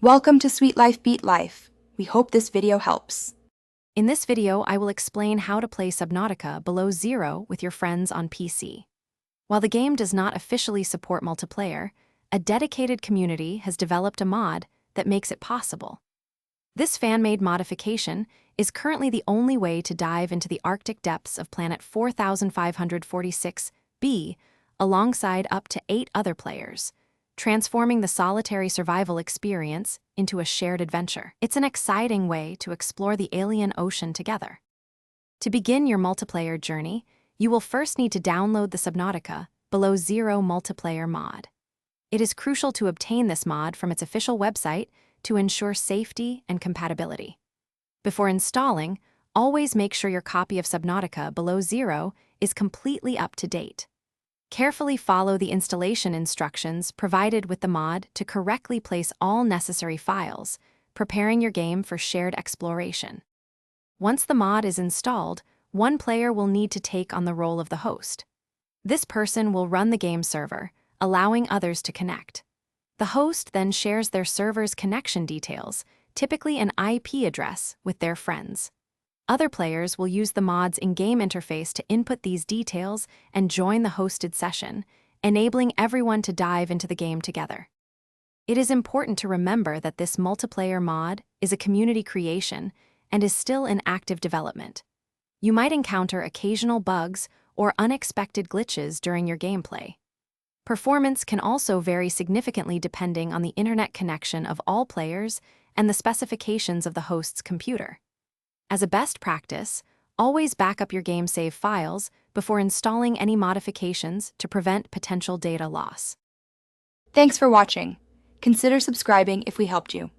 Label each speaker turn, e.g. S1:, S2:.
S1: Welcome to Sweet Life Beat Life. We hope this video helps.
S2: In this video, I will explain how to play Subnautica Below Zero with your friends on PC. While the game does not officially support multiplayer, a dedicated community has developed a mod that makes it possible. This fan-made modification is currently the only way to dive into the Arctic depths of planet 4546b alongside up to 8 other players, transforming the solitary survival experience into a shared adventure. It's an exciting way to explore the alien ocean together. To begin your multiplayer journey, you will first need to download the Subnautica Below Zero multiplayer mod. It is crucial to obtain this mod from its official website to ensure safety and compatibility. Before installing, always make sure your copy of Subnautica Below Zero is completely up to date. Carefully follow the installation instructions provided with the mod to correctly place all necessary files, preparing your game for shared exploration. Once the mod is installed, one player will need to take on the role of the host. This person will run the game server, allowing others to connect. The host then shares their server's connection details, typically an IP address, with their friends. Other players will use the mod's in-game interface to input these details and join the hosted session, enabling everyone to dive into the game together. It is important to remember that this multiplayer mod is a community creation and is still in active development. You might encounter occasional bugs or unexpected glitches during your gameplay. Performance can also vary significantly depending on the internet connection of all players and the specifications of the host's computer. As a best practice, always back up your game save files before installing any modifications to prevent potential data loss.
S1: Thanks for watching. Consider subscribing if we helped you.